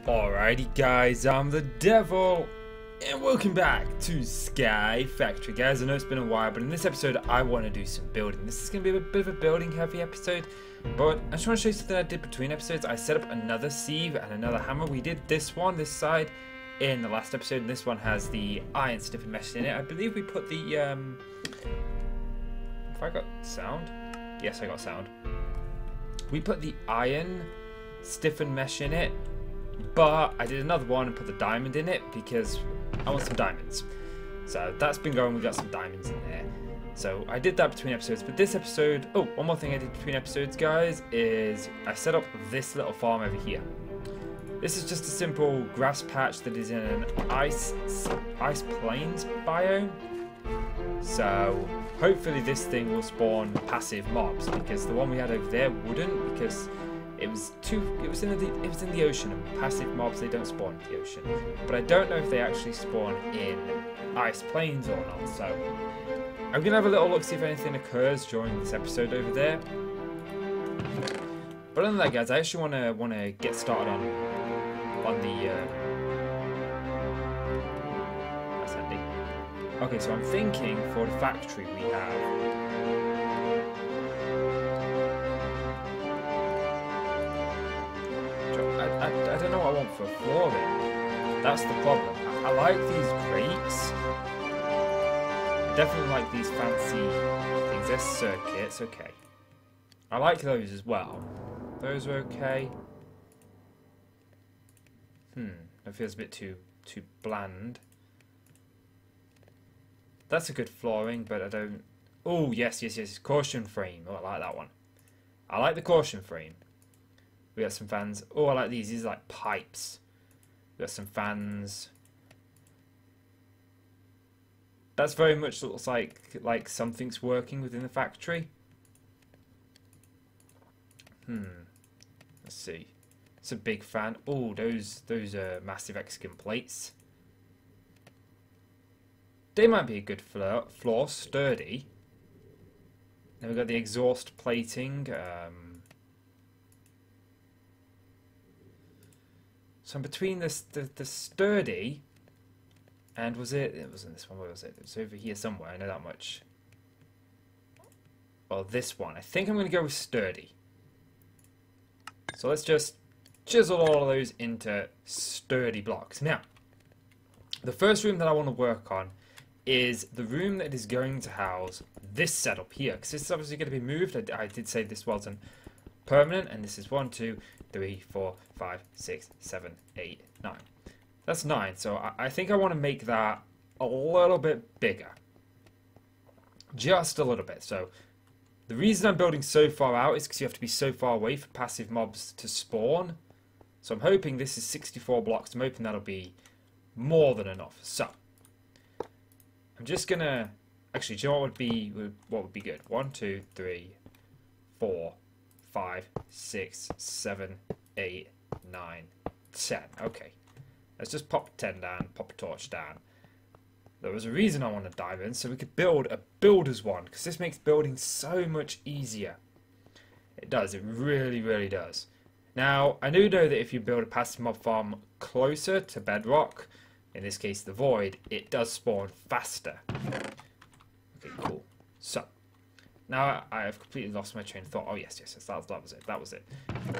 Alrighty guys, I'm the Devil, and welcome back to Sky Factory. Guys, I know it's been a while, but in this episode I want to do some building. This is going to be a bit of a building heavy episode, but I just want to show you something I did between episodes. I set up another sieve and another hammer. We did this side, in the last episode, and this one has the iron stiffened mesh in it. I believe we put the, have I got sound? Yes, I got sound. We put the iron stiffened mesh in it, but I did another one and put the diamond in it because I want some diamonds. So that's been going, we got some diamonds in there. So I did that between episodes, but this episode, oh, one more thing I did between episodes, guys, is I set up this little farm over here. This is just a simple grass patch that is in an ice plains biome. So hopefully this thing will spawn passive mobs, because the one we had over there wouldn't, because it was in the ocean, and passive mobs, they don't spawn in the ocean. But I don't know if they actually spawn in ice plains or not. So I'm gonna have a little look, see if anything occurs during this episode over there. But other than that, guys, I actually wanna get started on the that's handy. Okay, so I'm thinking for the factory we have. I don't know what I want for flooring. That's the problem. I like these crates. I definitely like these fancy things. There's circuits, okay. I like those as well. Those are okay. That feels a bit too bland. That's a good flooring, but I don't. Oh yes. Caution frame. Oh, I like that one. I like the caution frame. We got some fans. Oh, I like these. These are like pipes. We got some fans. That's very much looks like something's working within the factory. Let's see. It's a big fan. Oh, those are massive Mexican plates. They might be a good floor, sturdy. Then we've got the exhaust plating. So I'm between the sturdy and it wasn't this one, where was it? It was over here somewhere, I know that much. Well, this one. I think I'm going to go with sturdy. So let's just chisel all of those into sturdy blocks. Now, the first room that I want to work on is the room that is going to house this setup here, because this is obviously going to be moved. I did say this wasn't permanent, and this is 1, 2, 3, 4, 5, 6, 7, 8, 9. That's 9. So I think I want to make that a little bit bigger. Just a little bit. So the reason I'm building so far out is because you have to be so far away for passive mobs to spawn. So I'm hoping this is 64 blocks. I'm hoping that'll be more than enough. So I'm just gonna actually, do you know what would be good? 1, 2, 3, 4, 5, 6, 7, 8, 9, 10. Okay. Let's just pop 10 down, pop a torch down. There was a reason I wanted diamonds, so we could build a builder's one, because this makes building so much easier. It does, it really, really does. Now, I do know that if you build a passive mob farm closer to bedrock, in this case the void, it does spawn faster. Okay, cool. So, now I have completely lost my train of thought. Oh yes, that was it.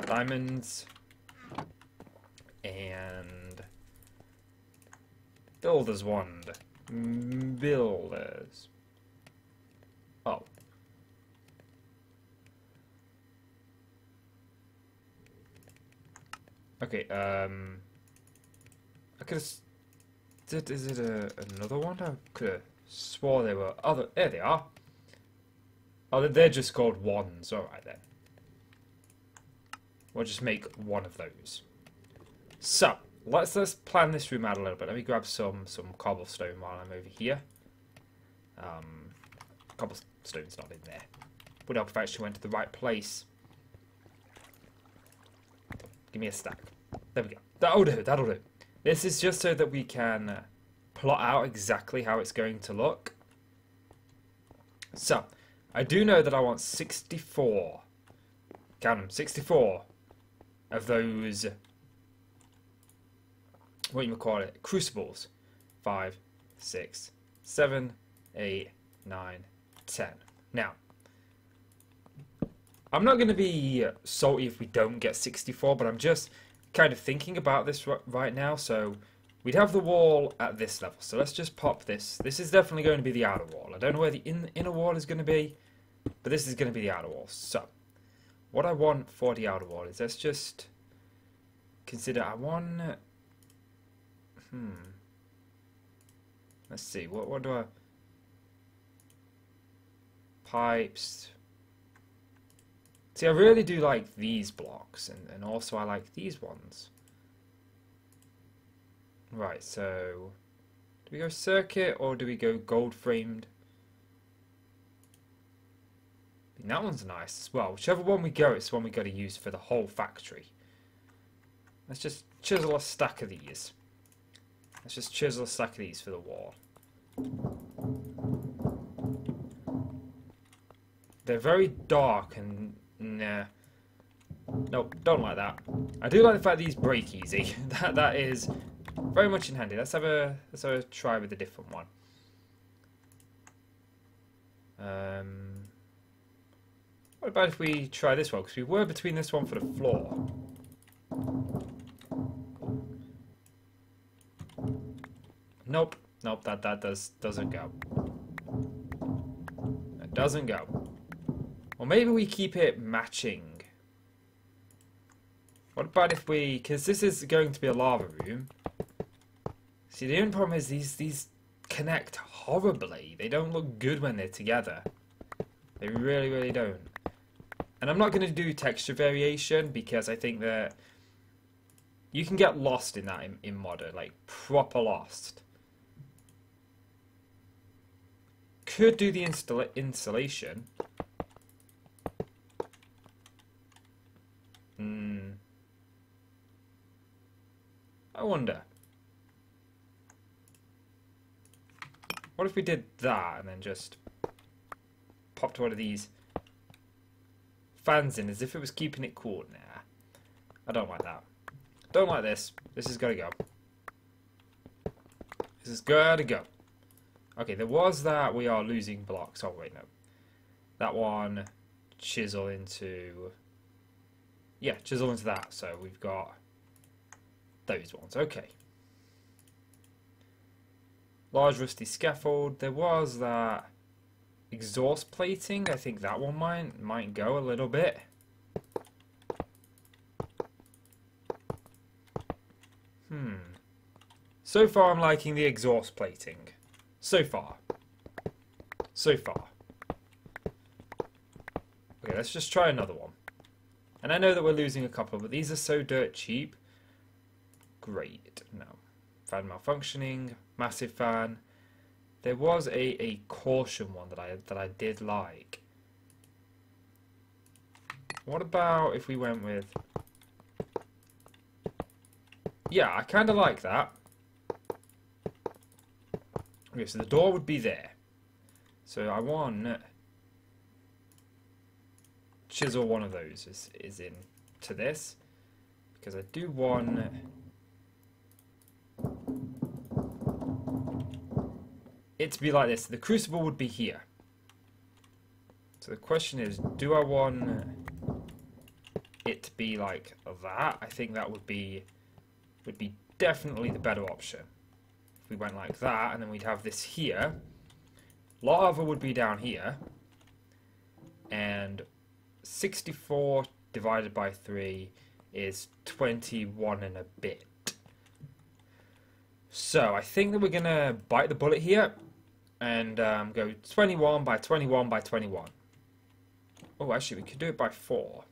Diamonds and builder's wand. Builders. Oh. Okay. I could have. Is it another one? I could have swore they were other. There they are. Oh, they're just called wands. Alright then. We'll just make one of those. So, let's plan this room out a little bit. Let me grab some cobblestone while I'm over here. Cobblestone's not in there. Would help if I actually went to the right place. Give me a stack. There we go. That'll do. This is just so that we can plot out exactly how it's going to look. So, I do know that I want 64. Count them, 64 of those what you call it, crucibles. 5, 6, 7, 8, 9, 10. Now, I'm not going to be salty if we don't get 64, but I'm just kind of thinking about this right now. So we'd have the wall at this level. So let's just pop this. This is definitely going to be the outer wall. I don't know where the inner wall is going to be, but this is going to be the outer wall. So what I want for the outer wall is, let's just consider, I want, let's see, what do I, pipes. See, I really do like these blocks, and also I like these ones. Right, so do we go circuit or do we go gold framed? And that one's nice as well. Whichever one we go, it's the one we got to use for the whole factory. Let's just chisel a stack of these. Let's just chisel a stack of these for the wall. They're very dark and nah. Nope, don't like that. I do like the fact these break easy. that is very much in handy. Let's have a try with a different one. What about if we try this one? Because we were between this one for the floor. Nope, that doesn't go. That doesn't go. Or maybe we keep it matching. What about if we, because this is going to be a lava room. See, the only problem is these connect horribly. They don't look good when they're together. They really, really don't. And I'm not going to do texture variation because I think that you can get lost in that in modern, like proper lost. Could do the installation. I wonder. What if we did that and then just popped one of these fans in as if it was keeping it cool? Nah, I don't like that. Don't like this. This has got to go. This has got to go. Okay, there was that we are losing blocks. Oh, wait, no. That one, chisel into... Yeah, chisel into that. So we've got those ones. Okay. Large rusty scaffold. There was that exhaust plating. I think that one might go a little bit. So far, I'm liking the exhaust plating. So far. Okay, let's just try another one. And I know that we're losing a couple, but these are so dirt cheap. Great. No. Fan malfunctioning. Massive fan. There was a caution one that I did like. What about if we went with... Yeah, I kind of like that. Okay, so the door would be there. So I want... Chisel one of those is in to this. Because I do want... it to be like this. The crucible would be here. So the question is, do I want it to be like that? I think that would be definitely the better option. If we went like that, and then we'd have this here. Lava would be down here. And 64 divided by 3 is 21 and a bit. So I think that we're going to bite the bullet here and go 21 by 21 by 21. Oh, actually, we could do it by 4.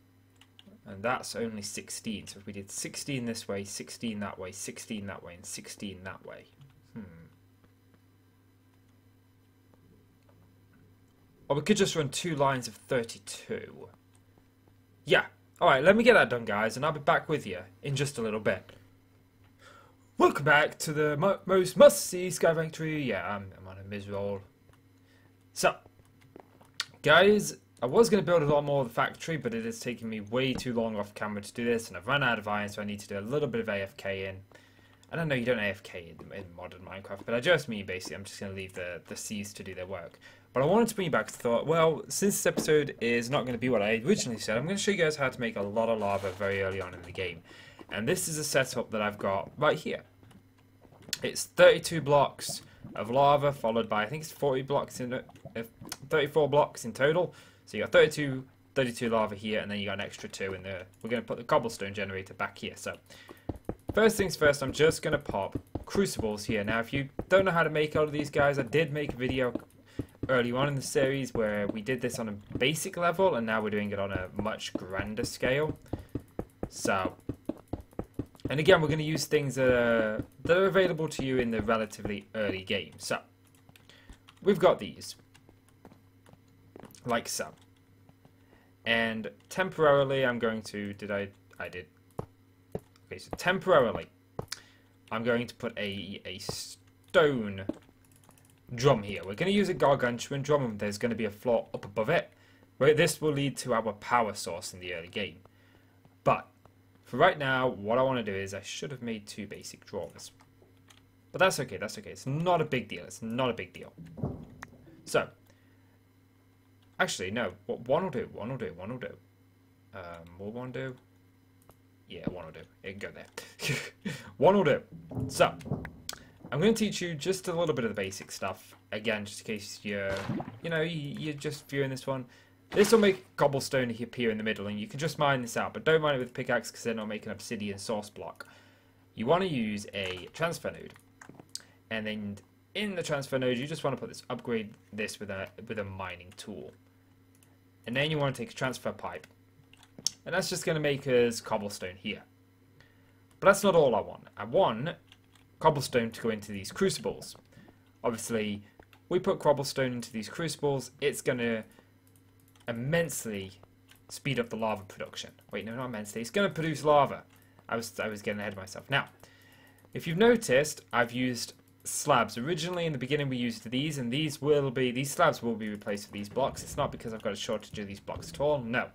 And that's only 16. So if we did 16 this way, 16 that way, 16 that way, and 16 that way. Or we could just run 2 lines of 32. Yeah. Alright, let me get that done, guys, and I'll be back with you in just a little bit. Welcome back to the most must-see Sky Factory. Yeah, I'm on a mid-roll. So, guys, I was going to build a lot more of the factory, but it is taking me way too long off camera to do this, and I've run out of iron, so I need to do a little bit of AFK in. And I know you don't AFK in modern Minecraft, but I just mean basically I'm just going to leave the seas to do their work. But I wanted to bring you back because I thought, well, since this episode is not going to be what I originally said, I'm going to show you guys how to make a lot of lava very early on in the game. And this is a setup that I've got right here. It's 32 blocks of lava followed by, I think it's 40 blocks in 34 blocks in total. So you got 32 lava here, and then you got an extra 2 in there. We're going to put the cobblestone generator back here. So first things first, I'm just going to pop crucibles here. Now, if you don't know how to make all of these guys, I did make a video early on in the series where we did this on a basic level, and now we're doing it on a much grander scale. So, and again, we're going to use things that are available to you in the relatively early game. So, we've got these, like so. And temporarily, I'm going to, I did. Okay, so temporarily, I'm going to put a stone drum here. We're going to use a gargantuan drum, and there's going to be a floor up above it, where this will lead to our power source in the early game. But for right now, what I want to do is I should have made 2 basic drawers. But that's okay, that's okay. It's not a big deal. It's not a big deal. So, actually, no. One will do. One will do. One will do. Will one do? Yeah, one will do. It can go there. One will do. So, I'm going to teach you just a little bit of the basic stuff. Again, just in case you're just viewing this one. This will make cobblestone appear in the middle, and you can just mine this out. But don't mine it with a pickaxe because they're not making obsidian source block. You want to use a transfer node. And then in the transfer node, you just want to put this, upgrade this with a mining tool. And then you want to take a transfer pipe. And that's just going to make us cobblestone here. But that's not all I want. I want cobblestone to go into these crucibles. Obviously, we put cobblestone into these crucibles, it's going to immensely speed up the lava production. Wait, no, not immensely. It's going to produce lava. I was getting ahead of myself. Now, if you've noticed, I've used slabs. Originally, in the beginning, we used these, and these slabs will be replaced with these blocks. It's not because I've got a shortage of these blocks at all. No.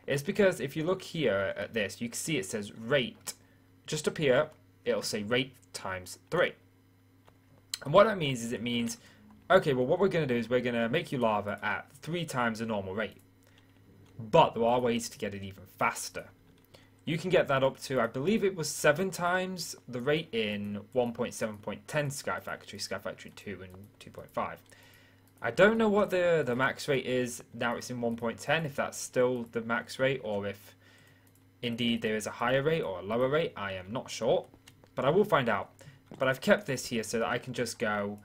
It's because if you look here at this, you can see it says rate. Just up here, it'll say rate times 3. And what that means is it means, okay, well, what we're going to do is we're going to make you lava at 3 times the normal rate. But there are ways to get it even faster. You can get that up to, I believe it was 7 times the rate in 1.7.10 Sky Factory, Sky Factory 2 and 2.5. I don't know what the max rate is now it's in 1.10, if that's still the max rate, or if indeed there is a higher rate or a lower rate. I am not sure, but I will find out. But I've kept this here so that I can just go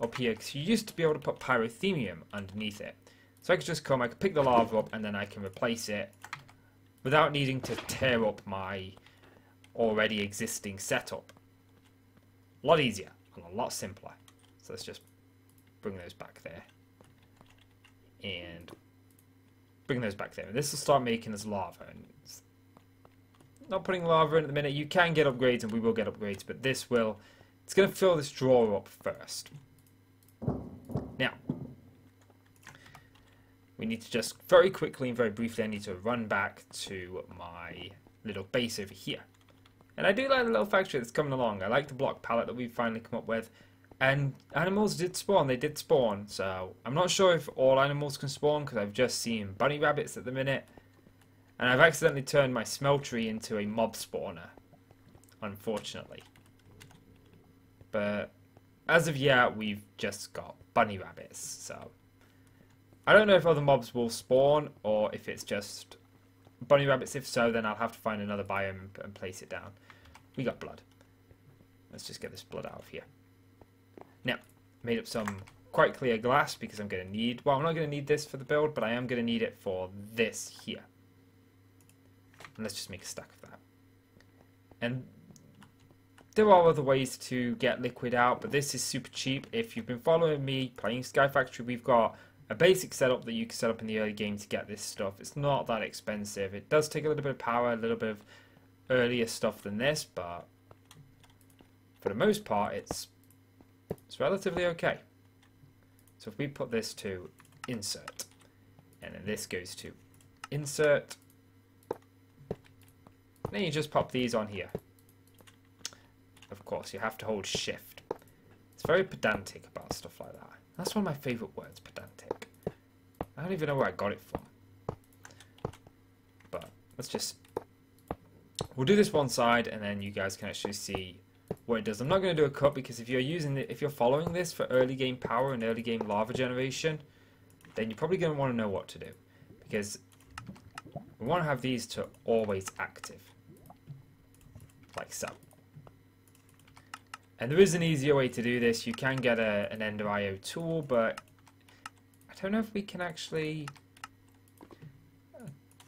up here, because you used to be able to put pyrothenium underneath it. So I could just come, I could pick the lava up, and then I can replace it without needing to tear up my already existing setup. A lot easier and a lot simpler. So let's just bring those back there. And bring those back there. And this will start making us lava. And it's not putting lava in at the minute. You can get upgrades, and we will get upgrades, but it's going to fill this drawer up first. Now, we need to just very quickly and very briefly, I need to run back to my little base over here. And I do like the little factory that's coming along. I like the block palette that we've finally come up with. And animals did spawn. They did spawn. So I'm not sure if all animals can spawn, because I've just seen bunny rabbits at the minute. And I've accidentally turned my smeltery into a mob spawner, unfortunately. But as of yet, we've just got bunny rabbits. So I don't know if other mobs will spawn or if it's just bunny rabbits. If so, then I'll have to find another biome and place it down. We got blood. Let's just get this blood out of here. Now, made up some quite clear glass because I'm going to need, well, I'm not going to need this for the build, but I am going to need it for this here. And let's just make a stack of that. And there are other ways to get liquid out, but this is super cheap. If you've been following me playing Sky Factory, we've got a basic setup that you can set up in the early game to get this stuff. It's not that expensive. It does take a little bit of power, a little bit of earlier stuff than this, but for the most part, it's relatively okay. So if we put this to insert, and then this goes to insert, then you just pop these on here. Of course. You have to hold shift. It's very pedantic about stuff like that. That's one of my favourite words, pedantic. I don't even know where I got it from. But let's just... We'll do this one side, and then you guys can actually see what it does. I'm not going to do a cut, because if you're following this for early game power and early game lava generation, then you're probably going to want to know what to do, because we want to have these to always active, like so. And there is an easier way to do this. You can get an Ender IO tool, but I don't know if we can actually...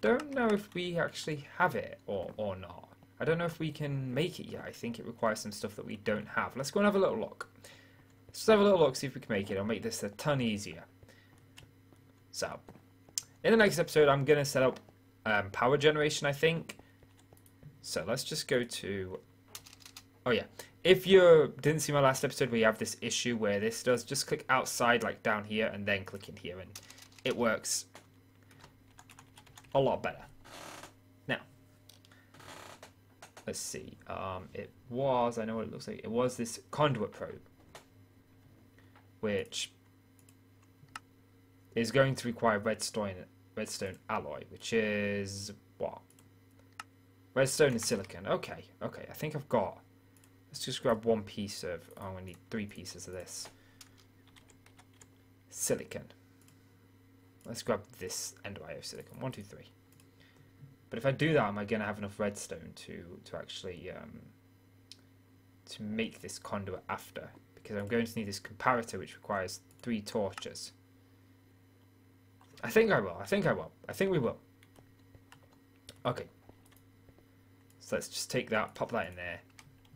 don't know if we actually have it or not. I don't know if we can make it yet. I think it requires some stuff that we don't have. Let's go and have a little look. Let's just have a little look, see if we can make it. I'll make this a ton easier. So, in the next episode, I'm going to set up power generation, I think. So, let's just go to... Oh, yeah. If you didn't see my last episode where you have this issue where this does, just click outside, like down here, and then click in here, and it works a lot better. Now, let's see. It was, I know what it looks like. It was this conduit probe, which is going to require redstone alloy, which is what? Redstone and silicon. Okay, okay. I think I've got. Let's just grab one piece of. Oh, I'm gonna need 3 pieces of this silicon. Let's grab this Ender IO silicon. 1, 2, 3. But if I do that, am I gonna have enough redstone to actually to make this conduit after? Because I'm going to need this comparator, which requires 3 torches. I think I will. I think I will. I think we will. Okay. So let's just take that, pop that in there,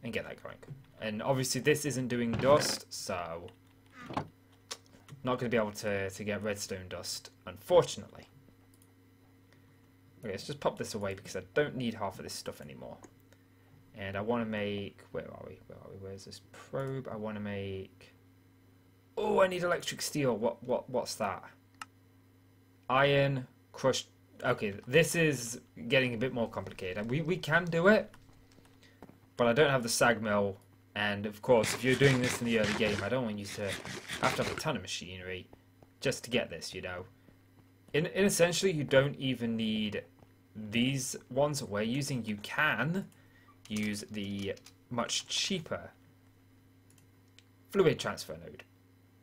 and get that going. And obviously this isn't doing dust, so not going to be able to get redstone dust, unfortunately. Okay, let's just pop this away because I don't need half of this stuff anymore. And I want to make... Where are we? Where are we? Where's this probe? I want to make... Oh, I need electric steel. What's that? Iron, crushed... Okay, this is getting a bit more complicated. We can do it, but I don't have the sag mill. And of course, if you're doing this in the early game, I don't want you to have a ton of machinery just to get this, you know. In essentially, you don't even need these ones that we're using. You can use the much cheaper fluid transfer node,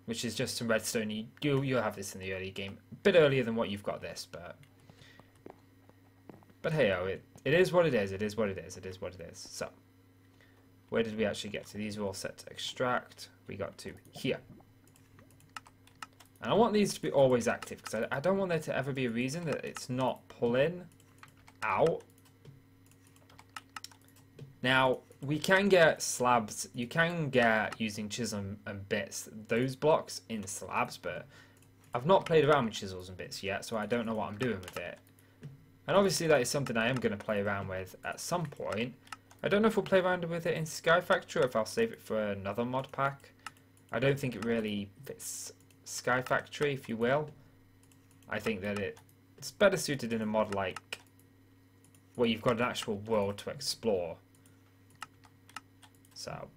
which is just some redstone. You'll have this in the early game, a bit earlier than what you've got this, but hey, oh, it is what it is. It is what it is. It is what it is. So, where did we actually get to? These are all set to extract. We got to here. And I want these to be always active, because I don't want there to ever be a reason that it's not pulling out. Now, we can get slabs. You can get, using chisel and bits, those blocks in slabs, but I've not played around with chisels and bits yet, so I don't know what I'm doing with it. And obviously that is something I am going to play around with at some point. I don't know if we'll play around with it in Sky Factory or if I'll save it for another mod pack. I don't think it really fits Sky Factory, if you will. I think that it's better suited in a mod like where you've got an actual world to explore. So,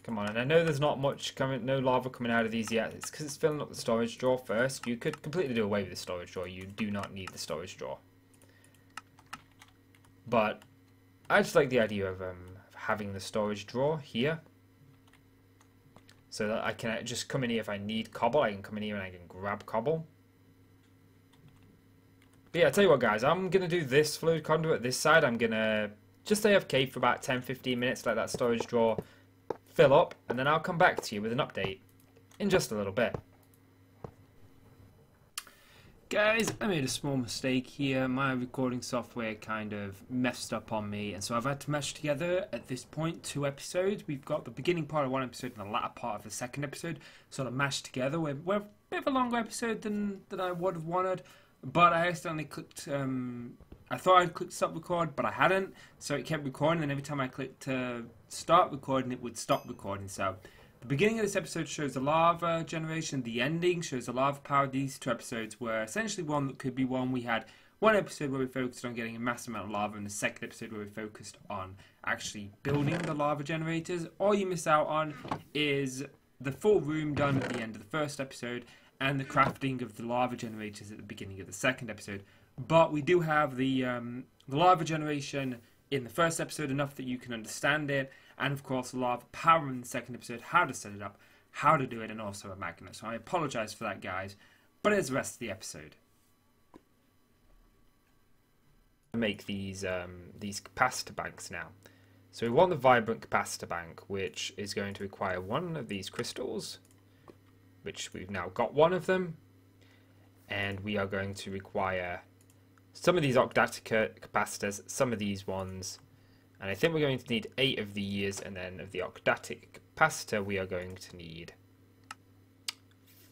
come on, and I know there's not much coming, no lava coming out of these yet. It's because it's filling up the storage drawer first. You could completely do away with the storage drawer. You do not need the storage drawer. But I just like the idea of having the storage drawer here, so that I can just come in here if I need cobble. I can come in here and I can grab cobble. But yeah, I'll tell you what, guys. I'm going to do this fluid conduit this side. I'm going to just AFK for about 10-15 minutes, let that storage drawer fill up, and then I'll come back to you with an update in just a little bit. Guys, I made a small mistake here. My recording software kind of messed up on me, and so I've had to mesh together at this point 2 episodes. We've got the beginning part of 1 episode and the latter part of the 2nd episode sort of mashed together. We're a bit of a longer episode than I would have wanted, but I accidentally clicked... I thought I'd clicked stop record, but I hadn't, so it kept recording, and every time I clicked start recording, it would stop recording. So the beginning of this episode shows the lava generation, the ending shows the lava power. These 2 episodes were essentially one that could be one. We had one episode where we focused on getting a massive amount of lava, and the second episode where we focused on actually building the lava generators. All you miss out on is the full room done at the end of the first episode, and the crafting of the lava generators at the beginning of the second episode. But we do have the lava generation in the first episode, enough that you can understand it, and of course the lava power in the second episode, how to set it up, how to do it, and also a magnet. So I apologise for that, guys, but it's the rest of the episode. Make these capacitor banks now. So we want the vibrant capacitor bank, which is going to require one of these crystals, which we've now got one of them, and we are going to require some of these octatic capacitors, some of these ones, and I think we're going to need 8 of these, and then of the octatic capacitor we are going to need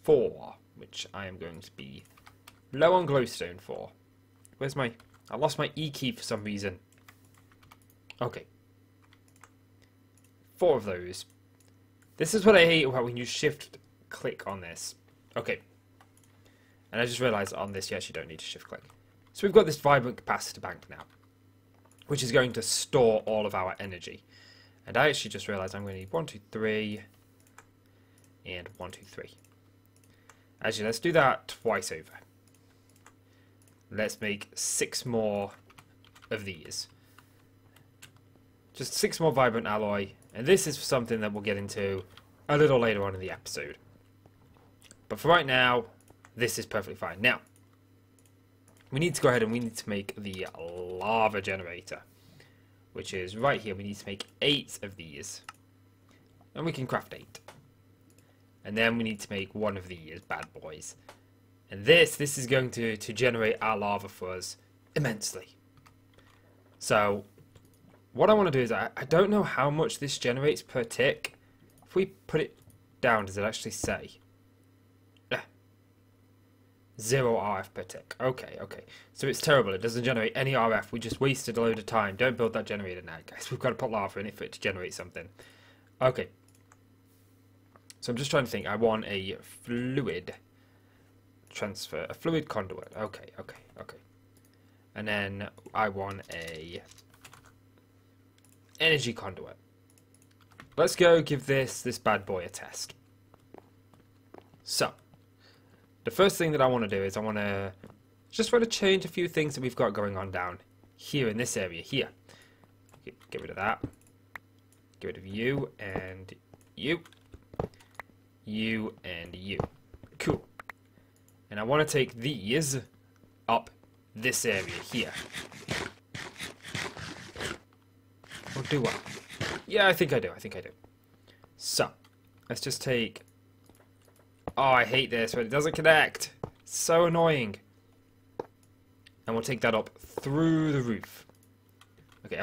4, which I am going to be low on glowstone for. Where's my... I lost my E key for some reason. Okay. 4 of those. This is what I hate about when you shift click on this. Okay. And I just realised on this you actually don't need to shift click. So we've got this vibrant capacitor bank now, which is going to store all of our energy. And I actually just realised I'm going to need 1, 2, 3, and 1, 2, 3. Actually, let's do that twice over. Let's make 6 more of these. Just 6 more vibrant alloy, and this is something that we'll get into a little later on in the episode. But for right now, this is perfectly fine. Now, we need to go ahead and we need to make the lava generator, which is right here. We need to make 8 of these, and we can craft 8. And then we need to make 1 of these bad boys. And this is going to generate our lava for us immensely. So, what I want to do is, I don't know how much this generates per tick. If we put it down, does it actually say? 0 RF per tick. Okay. So it's terrible. It doesn't generate any RF. We just wasted a load of time. Don't build that generator now, guys. We've got to put lava in it for it to generate something. Okay. So I'm just trying to think. I want a fluid transfer, a fluid conduit. Okay. And then I want a energy conduit. Let's go give this bad boy a test. So, the first thing that I want to do is I want to change a few things that we've got going on down here in this area here. Get rid of that. Get rid of you and you. You and you. Cool. And I want to take these up this area here. Or do I? Yeah, I think I do. So, let's just take... Oh, I hate this when it doesn't connect. It's so annoying. And we'll take that up through the roof. Okay,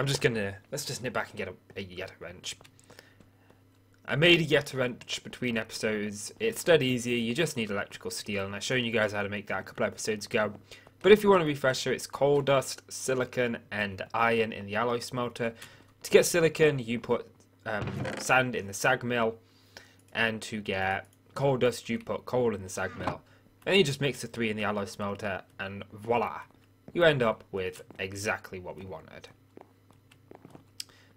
let's just nip back and get a Yeta wrench. I made a Yeta wrench between episodes. It's dead easy. You just need electrical steel, and I've shown you guys how to make that a couple episodes ago. But if you want a refresher, it's coal dust, silicon, and iron in the alloy smelter. To get silicon, you put sand in the sag mill, and to get coal dust, you put coal in the sag mill. And you just mix the 3 in the alloy smelter, and voila! You end up with exactly what we wanted.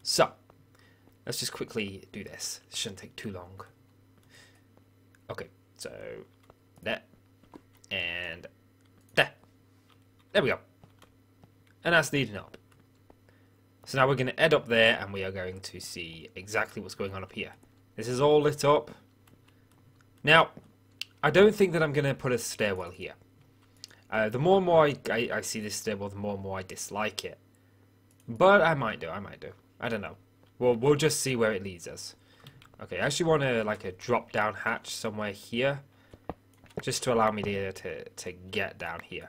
So, let's just quickly do this. It shouldn't take too long. Okay, so there, and there. There we go. And that's leading up. So now we're going to head up there, and we are going to see exactly what's going on up here. This is all lit up. Now, I don't think that I'm going to put a stairwell here. The more and more I see this stairwell, the more and more I dislike it. But I might do. I don't know. We'll just see where it leads us. Okay, I actually want a drop-down hatch somewhere here, just to allow me to get down here.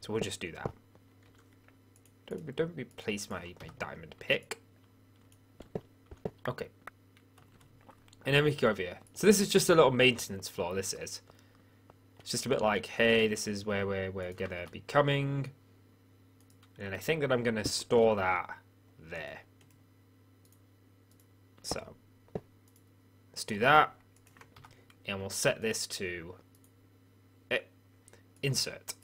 So we'll just do that. Don't replace my diamond pick. Okay. And then we can go over here. So this is just a little maintenance floor, this is. It's just a bit like, hey, this is where we're going to be coming. And I think that I'm going to store that there. So, let's do that. And we'll set this to insert.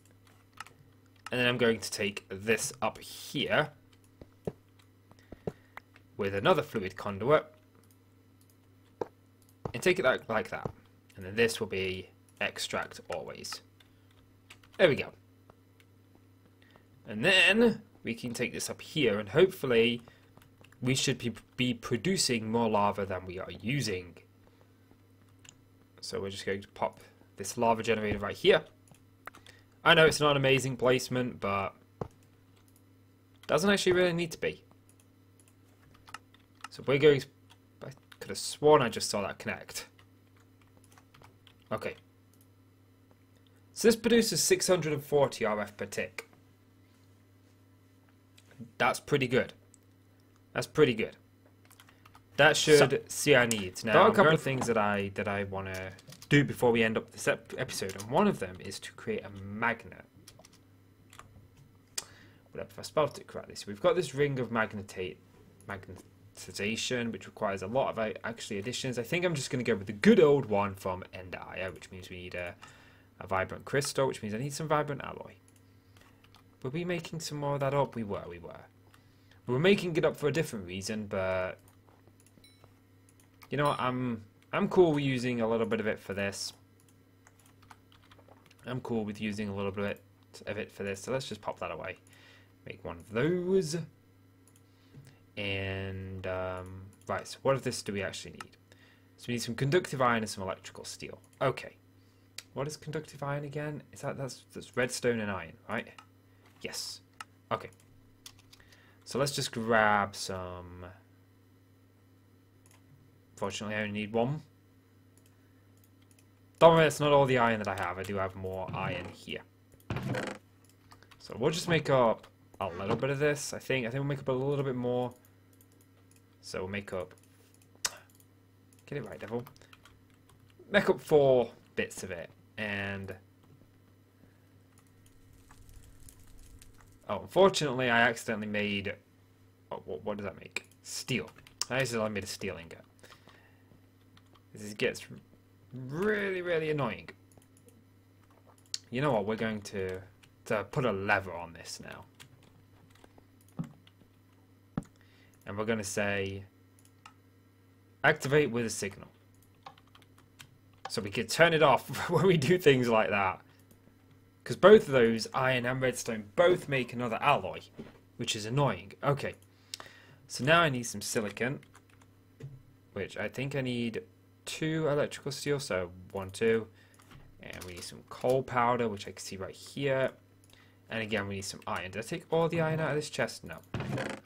And then I'm going to take this up here with another fluid conduit and take it like that. And then this will be extract always. There we go. And then we can take this up here, and hopefully we should be producing more lava than we are using. So we're just going to pop this lava generator right here. I know it's not an amazing placement, but doesn't actually really need to be. So we're going to, I could have sworn I just saw that connect. Okay. So this produces 640 RF per tick. That's pretty good. That's pretty good. That should see our needs. Now, there are a couple of things that I want to do before we end up this episode, and one of them is to create a magnet. Whatever, if I spelled it correctly. So we've got this ring of magnetization, which requires a lot of actually additions. I think I'm just going to go with the good old one from Ender, which means we need a vibrant crystal, which means I need some vibrant alloy. Were we making some more of that up? We were. We were making it up for a different reason, but you know what? I'm cool with using a little bit of it for this. I'm cool with using a little bit of it for this. So let's just pop that away. Make one of those. And right. So what of this do we actually need? So we need some conductive iron and some electrical steel. Okay. What is conductive iron again? Is that's redstone and iron, right? Yes. Okay. So let's just grab some. Fortunately, I only need one. Don't worry, it's not all the iron that I have. I do have more iron here. So we'll just make up a little bit of this. I think we'll make up a little bit more. So we'll make up. Get it right, devil. Make up 4 bits of it, and oh, unfortunately, I accidentally made. Oh, what does that make? Steel. I accidentally made a steel ingot. This gets really, really annoying. You know what? We're going to put a lever on this now. And we're going to say activate with a signal. So we can turn it off when we do things like that. Because both of those, iron and redstone, both make another alloy, which is annoying. Okay. So now I need some silicon, which I think I need 2 electrical steel, so 1, 2. And we need some coal powder, which I can see right here. And again, we need some iron. Did I take all the iron out of this chest? No.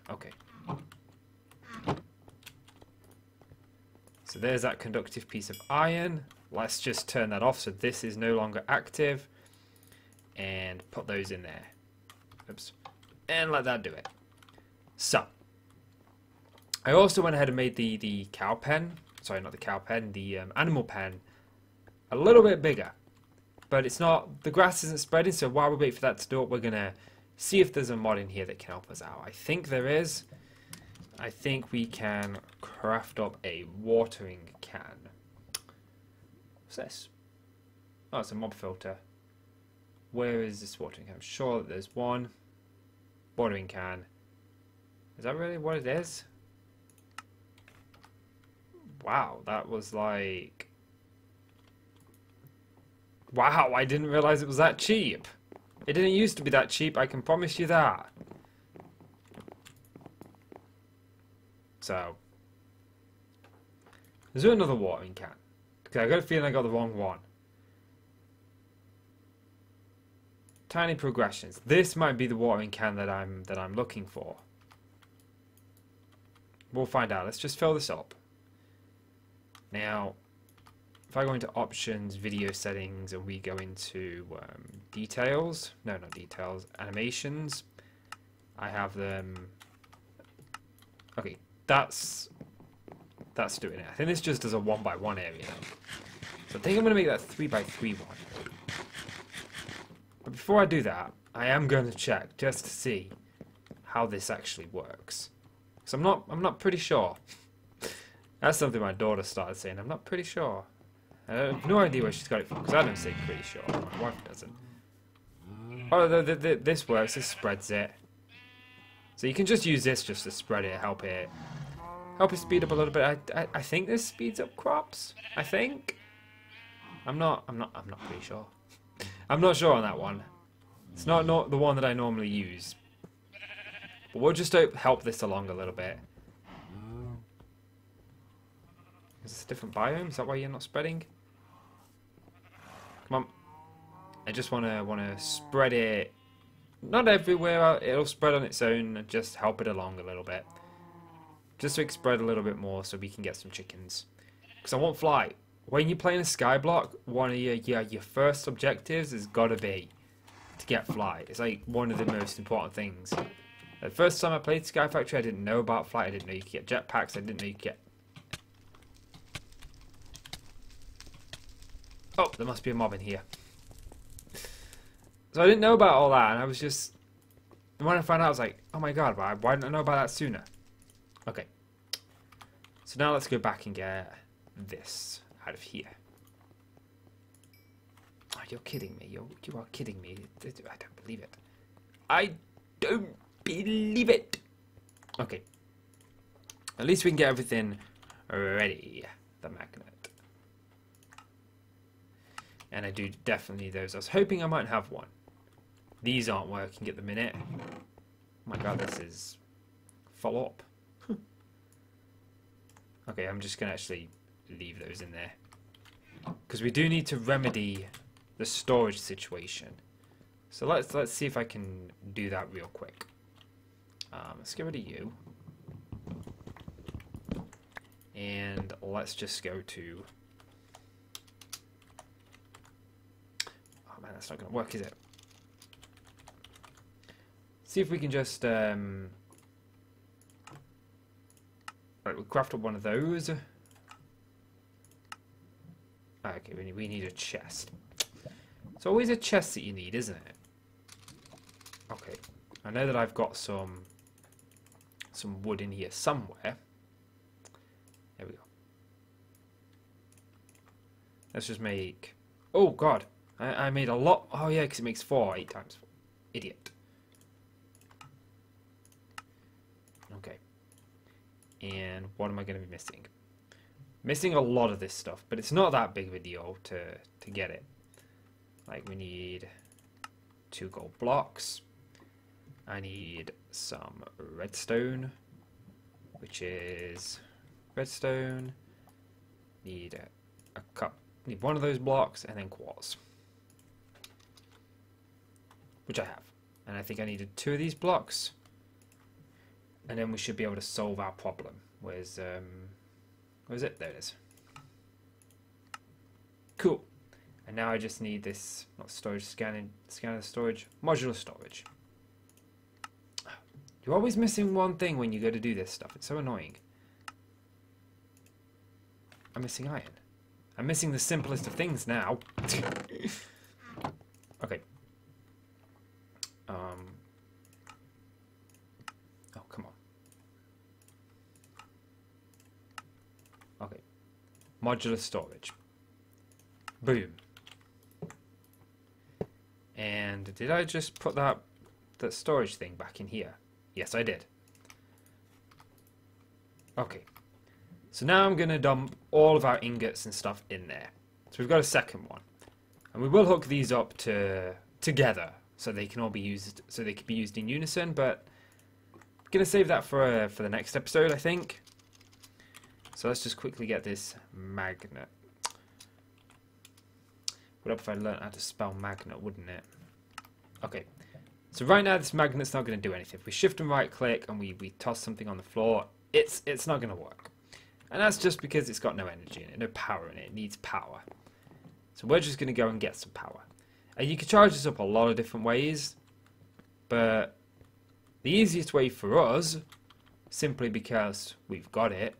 Okay. So there's that conductive piece of iron. Let's just turn that off so this is no longer active. And put those in there. Oops. And let that do it. So. I also went ahead and made the cow pen. Sorry, not the cow pen. The animal pen. A little bit bigger. But it's not, the grass isn't spreading, so while we wait for that to do it, we're going to see if there's a mod in here that can help us out. I think there is. I think we can craft up a watering can. What's this? Oh, it's a mob filter. Where is this watering can? I'm sure that there's one. Watering can. Is that really what it is? Wow, that was like... Wow, I didn't realize it was that cheap. It didn't used to be that cheap, I can promise you that. So, is there another watering can? Okay, I got a feeling I got the wrong one. Tiny progressions. This might be the watering can that I'm looking for. We'll find out. Let's just fill this up. Now, if I go into options, video settings, and we go into details, no, not details, animations, I have them. Okay, that's doing it. I think this just does a 1x1 area now. So I think I'm going to make that 3x3 one. But before I do that, I am going to check just to see how this actually works. Because I'm not pretty sure. That's something my daughter started saying. I'm not pretty sure. I have no idea where she's got it from, because I don't say pretty sure. My wife doesn't. Oh, this works. This spreads it. So you can just use this just to spread it, help it speed up a little bit. I think this speeds up crops. I think. I'm not pretty sure. I'm not sure on that one. It's not the one that I normally use. But we'll just help this along a little bit. Is this a different biome? Is that why you're not spreading? Come on. I just wanna spread it. Not everywhere. It'll spread on its own and just help it along a little bit. Just so it can spread a little bit more so we can get some chickens. Because I want fly. When you're playing a Skyblock, one of your first objectives has got to be to get fly. It's like one of the most important things. The first time I played Sky Factory, I didn't know about flight. I didn't know you could get jetpacks. I didn't know you could get... Oh, there must be a mob in here. So I didn't know about all that, and I was just... When I found out, I was like, oh my god, why didn't I know about that sooner? Okay. So now let's go back and get this out of here. Oh, you're kidding me. You are kidding me. I don't believe it. I don't believe it. Okay. At least we can get everything ready. The magnet. And I do definitely need those. I was hoping I might have one. These aren't working at the minute. Oh my god, this is full up. Okay, I'm just going to actually leave those in there. Because we do need to remedy the storage situation. So let's see if I can do that real quick. Let's get rid of you. And let's just go to... Oh man, that's not going to work, is it? See if we can just... Right, we'll craft up one of those. Okay, we need a chest. It's always a chest that you need, isn't it? Okay. I know that I've got some wood in here somewhere. There we go. Let's just make... Oh, God. I made a lot. Oh, yeah, because it makes 4, 8 times 4. Idiot. Okay. And what am I going to be missing? Missing a lot of this stuff, but it's not that big of a deal to get it. Like, we need 2 gold blocks. I need some redstone, which is redstone. Need a cup. Need one of those blocks, and then quartz, which I have. And I think I needed 2 of these blocks, and then we should be able to solve our problem. Where's it? There it is. Cool. And now I just need this, not storage, scanner the storage, modular storage. You're always missing one thing when you go to do this stuff. It's so annoying. I'm missing iron. I'm missing the simplest of things now. Okay. Oh, come on. Okay. Modular storage. Boom. And did I just put that storage thing back in here? Yes, I did. Okay. So now I'm going to dump all of our ingots and stuff in there. So we've got a second one. And we will hook these up together so they can all be used, so they can be used in unison, but I'm going to save that for the next episode, I think. So let's just quickly get this magnet. Would help if I learned how to spell magnet, wouldn't it? Okay. So right now this magnet's not going to do anything. If we shift and right click and we toss something on the floor, it's not going to work. And that's just because it's got no energy in it, no power in it. It needs power. So we're just going to go and get some power. And you can charge this up a lot of different ways, but the easiest way for us, simply because we've got it,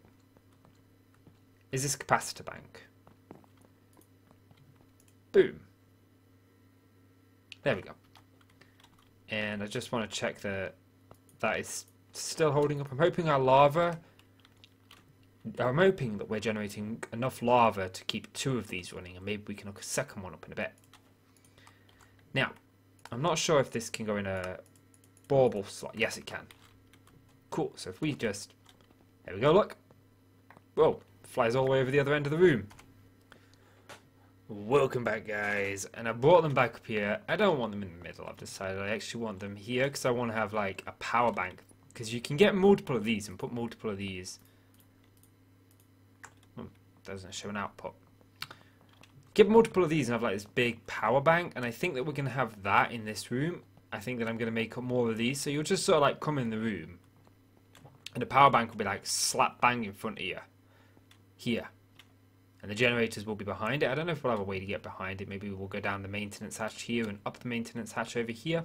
is this capacitor bank. Boom. There we go. And I just want to check that is still holding up. I'm hoping our lava... I'm hoping that we're generating enough lava to keep 2 of these running, and maybe we can hook a second one up in a bit. Now, I'm not sure if this can go in a bauble slot. Yes, it can. Cool. So if we just... There we go, look. Whoa. Flies all the way over the other end of the room. Welcome back, guys. And I brought them back up here. I don't want them in the middle. I've decided I actually want them here because I want to have like a power bank. Because you can get multiple of these and put multiple of these. Oh, doesn't show an output. Get multiple of these and have like this big power bank. And I think that we're going to have that in this room. I think that I'm going to make up more of these. So you'll just sort of like come in the room. And the power bank will be like slap bang in front of you. Here. And the generators will be behind it. I don't know if we'll have a way to get behind it. Maybe we'll go down the maintenance hatch here and up the maintenance hatch over here.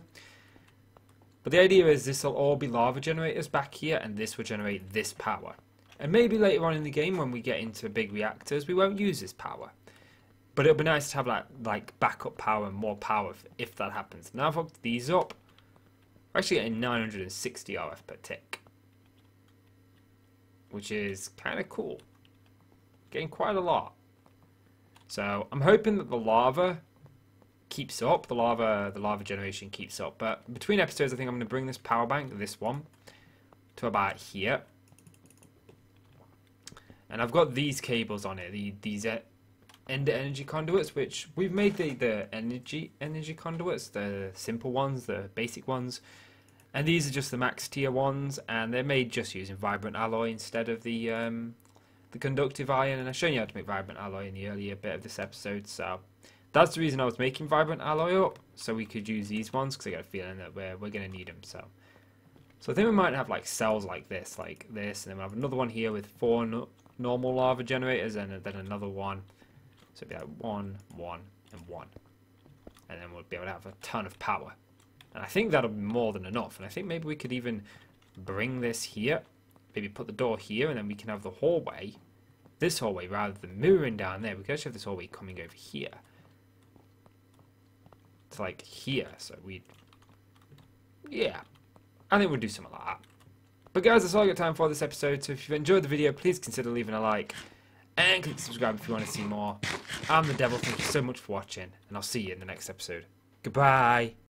But the idea is this will all be lava generators back here, and this will generate this power. And maybe later on in the game when we get into big reactors, we won't use this power. But it'll be nice to have like backup power and more power if that happens. Now I've hooked these up. We're actually getting 960 RF per tick. Which is kind of cool. Getting quite a lot. So I'm hoping that the lava keeps up. The lava generation keeps up. But between episodes, I think I'm going to bring this power bank, this one, to about here. And I've got these cables on it. These Ender energy conduits, which we've made the energy conduits, the simple ones, the basic ones. And these are just the max tier ones, and they're made just using vibrant alloy instead of the conductive iron. And I've shown you how to make vibrant alloy in the earlier bit of this episode, so that's the reason I was making vibrant alloy up, so we could use these ones, because I got a feeling that we're going to need them. So I think we might have like cells like this, and then we'll have another one here with 4 normal lava generators, and then another one. So it'll be like 1, 1, and 1. And then we'll be able to have a ton of power. And I think that'll be more than enough. And I think maybe we could even bring this here. Maybe put the door here, and then we can have the hallway. This hallway, rather than mirroring down there. We could actually have this hallway coming over here. To like here. So we'd... Yeah. I think we'll do something like that. But guys, that's all I got time for this episode. So if you've enjoyed the video, please consider leaving a like. And click subscribe if you want to see more. I'm the Devil. Thank you so much for watching. And I'll see you in the next episode. Goodbye.